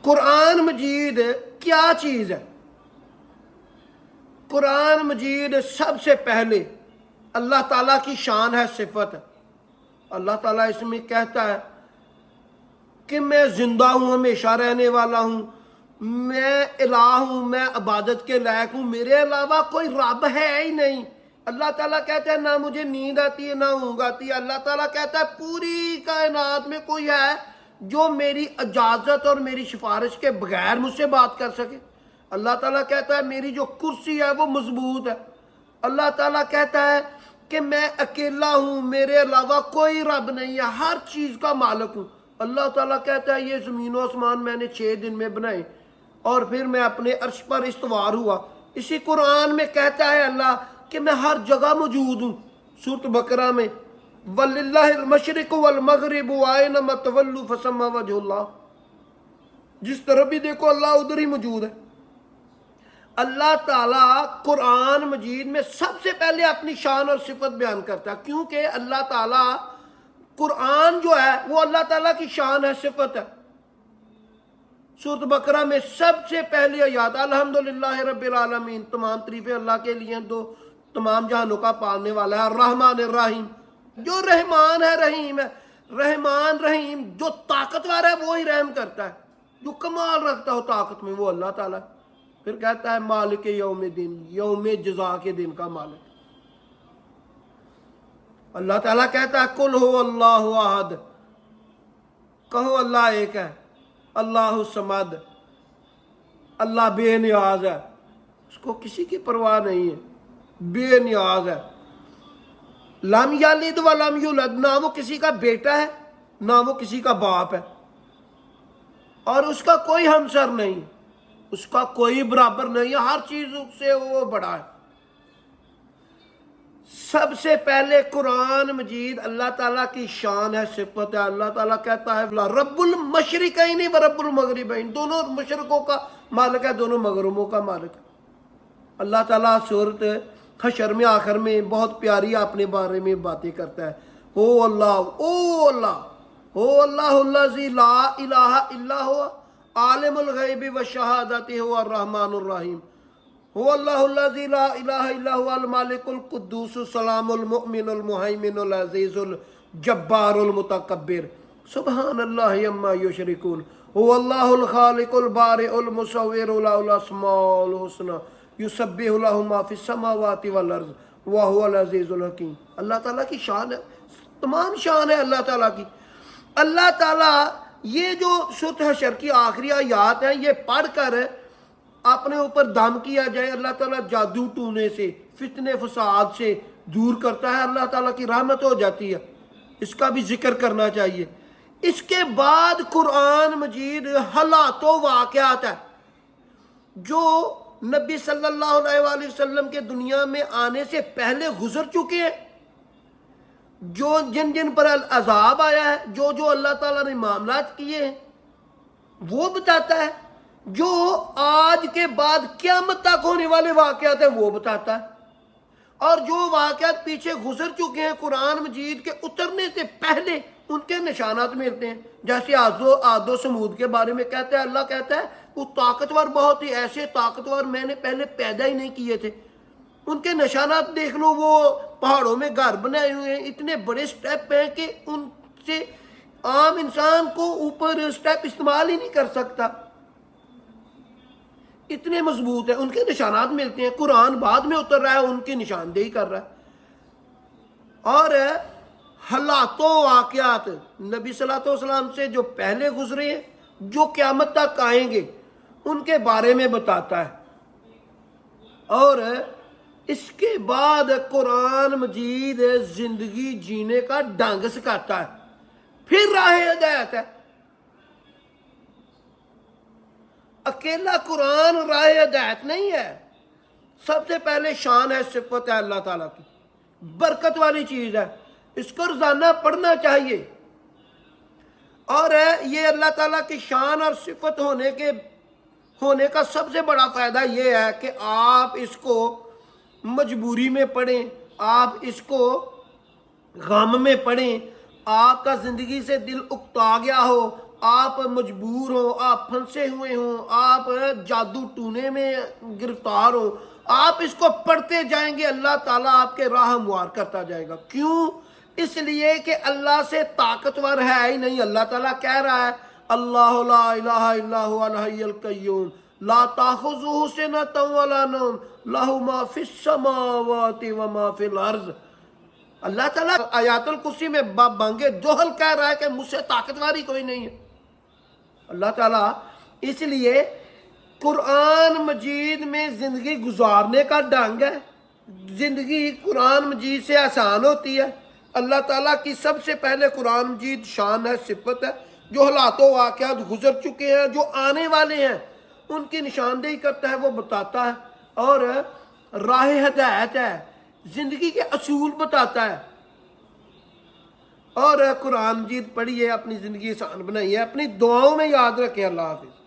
قرآن مجید کیا چیز ہے؟ قرآن مجید سب سے پہلے اللہ تعالیٰ کی شان ہے، صفت ہے۔ اللہ تعالیٰ اس میں کہتا ہے کہ میں زندہ ہوں، ہمیشہ رہنے والا ہوں، میں الہ ہوں، میں عبادت کے لائق ہوں، میرے علاوہ کوئی رب ہے ہی نہیں۔ اللہ تعالیٰ کہتا ہے نہ مجھے نیند آتی ہے نہ اونگ آتی ہے۔ اللہ تعالیٰ کہتا ہے پوری کائنات میں کوئی ہے جو میری اجازت اور میری سفارش کے بغیر مجھ سے بات کر سکے؟ اللہ تعالیٰ کہتا ہے میری جو کرسی ہے وہ مضبوط ہے۔ اللہ تعالیٰ کہتا ہے کہ میں اکیلا ہوں، میرے علاوہ کوئی رب نہیں ہے، ہر چیز کا مالک ہوں۔ اللہ تعالیٰ کہتا ہے یہ زمین و آسمان میں نے 6 دن میں بنائے اور پھر میں اپنے عرش پر استوار ہوا۔ اسی قرآن میں کہتا ہے اللہ کہ میں ہر جگہ موجود ہوں۔ سورۃ بقرہ میں وَلِلَّهِ الْمَشْرِقُ وَالْمَغْرِبُ وَأَيْنَمَا تُوَلُّوا فَثَمَّ وَجْهُ اللَّهِ، جس طرف بھی دیکھو اللہ ادھر ہی موجود ہے۔ اللہ تعالیٰ قرآن مجید میں سب سے پہلے اپنی شان اور صفت بیان کرتا ہے، کیونکہ اللہ تعالیٰ قرآن جو ہے وہ اللہ تعالیٰ کی شان ہے، صفت ہے۔ سورۃ بقرہ میں سب سے پہلی آیات الحمدللہ رب العالمین، تمام تعریفیں اللہ کے لیے جو تمام جہانوں کا پالنے والا ہے، الرحمن الرحیم، جو رحمان ہے رحیم ہے۔ رحمان رحیم جو طاقتور ہے وہی رحم کرتا ہے، جو کمال رکھتا ہو طاقت میں وہ اللہ تعالیٰ ہے۔ پھر کہتا ہے مالک یوم الدین، یوم جزا کے دن کا مالک۔ اللہ تعالیٰ کہتا ہے قل هو اللہ احد، کہو اللہ ایک ہے، اللہ الصمد، اللہ بے نیاز ہے، اس کو کسی کی پرواہ نہیں ہے، بے نیاز ہے۔ لم یلد ولم یولد، نہ وہ کسی کا بیٹا ہے نہ وہ کسی کا باپ ہے، اور اس کا کوئی ہمسر نہیں، اس کا کوئی برابر نہیں ہے، ہر چیز سے وہ بڑا ہے۔ سب سے پہلے قرآن مجید اللہ تعالیٰ کی شان ہے، صفت ہے۔ اللہ تعالیٰ کہتا ہے رب المشرقین و رب المغربین، دونوں مشرقوں کا مالک ہے، دونوں مغربوں کا مالک ہے۔ اللہ تعالیٰ سورۃ حشر میں آخر میں بہت پیاری اپنے بارے میں باتیں کرتا ہے، ہو اللہ، او اللہ، ہو اللہ الذی لا الہ الا ہوا عالم الغیب والشہادۃ هو الرحمن الرحیم، هو اللہ الذی لا الہ الا هو المالک القدوس السلام المؤمن المہیمن العزیز الجبار المتکبر سبحان اللہ عما یشرکون، هو اللہ الخالق البارئ المصور له الاسماء الحسنى یسبح له ما فی السماوات والارض وهو العزیز الحکیم۔ اللہ تعالیٰ کی شان ہے، تمام شان ہے اللہ تعالیٰ کی۔ اللہ تعالیٰ یہ جو سورۃ حشر کی آخری آیات ہیں یہ پڑھ کر اپنے اوپر دم کیا جائے، اللہ تعالیٰ جادو ٹونے سے، فتنے فساد سے دور کرتا ہے، اللہ تعالیٰ کی رحمت ہو جاتی ہے، اس کا بھی ذکر کرنا چاہیے۔ اس کے بعد قرآن مجید حالات و واقعات ہے جو نبی صلی اللہ علیہ وآلہ وسلم کے دنیا میں آنے سے پہلے گزر چکے ہیں، جو جن جن پر عذاب آیا ہے، جو جو اللہ تعالیٰ نے معاملات کیے ہیں وہ بتاتا ہے، جو آج کے بعد قیامت تک ہونے والے واقعات ہیں وہ بتاتا ہے، اور جو واقعات پیچھے گزر چکے ہیں قرآن مجید کے اترنے سے پہلے ان کے نشانات ملتے ہیں۔ جیسے عاد و سمود کے بارے میں کہتا ہے، اللہ کہتا ہے وہ طاقتور بہت ہی، ایسے طاقتور میں نے پہلے پیدا ہی نہیں کیے تھے، ان کے نشانات دیکھ لو، وہ پہاڑوں میں گھر بنائے ہوئے ہیں، اتنے بڑے سٹیپ ہیں کہ ان سے عام انسان کو اوپر سٹیپ استعمال ہی نہیں کر سکتا، اتنے مضبوط ہیں، ان کے نشانات ملتے ہیں۔ قرآن بعد میں اتر رہا ہے، ان کی نشاندہی کر رہا ہے۔ اور حالات و واقعات نبی صلی اللہ علیہ وسلم سے جو پہلے گزرے ہیں، جو قیامت تک آئیں گے، ان کے بارے میں بتاتا ہے۔ اور اس کے بعد قرآن مجید زندگی جینے کا ڈھنگ سکھاتا ہے، پھر راہ ہدایت ہے۔ اکیلا قرآن راہ ہدایت نہیں ہے، سب سے پہلے شان ہے، صفت ہے اللہ تعالیٰ کی، برکت والی چیز ہے، اس کو روزانہ پڑھنا چاہیے۔ اور یہ اللہ تعالیٰ کی شان اور صفت ہونے کا سب سے بڑا فائدہ یہ ہے کہ آپ اس کو مجبوری میں پڑھیں، آپ اس کو غم میں پڑھیں، آپ کا زندگی سے دل اکتا گیا ہو، آپ مجبور ہوں، آپ پھنسے ہوئے ہوں، آپ جادو ٹونے میں گرفتار ہوں، آپ اس کو پڑھتے جائیں گے، اللہ تعالیٰ آپ کے راہ ہموار کرتا جائے گا۔ کیوں؟ اس لیے کہ اللہ سے طاقتور ہے ہی نہیں۔ اللہ تعالیٰ کہہ رہا ہے اللہ لا الہ الا هو الحی القیوم لا تاخذہ سنۃ ولا نوم لہ ما فی السماوات وما فی الارض۔ اللہ تعالیٰ آیات الکرسی میں بانگے جوہل کہہ رہا ہے کہ مجھ سے طاقتور ہی کوئی نہیں ہے۔ اللہ تعالیٰ اس لیے قرآن مجید میں زندگی گزارنے کا ڈھنگ ہے، زندگی قرآن مجید سے آسان ہوتی ہے۔ اللہ تعالیٰ کی سب سے پہلے قرآن مجید شان ہے، صفت ہے، جو حالات و واقعات گزر چکے ہیں، جو آنے والے ہیں، ان کی نشاندہی کرتا ہے، وہ بتاتا ہے، اور راہ ہدایت ہے، زندگی کے اصول بتاتا ہے۔ اور قرآن مجید پڑھیے، اپنی زندگی آسان بنائیے، اپنی دعاؤں میں یاد رکھیں۔ اللہ حافظ۔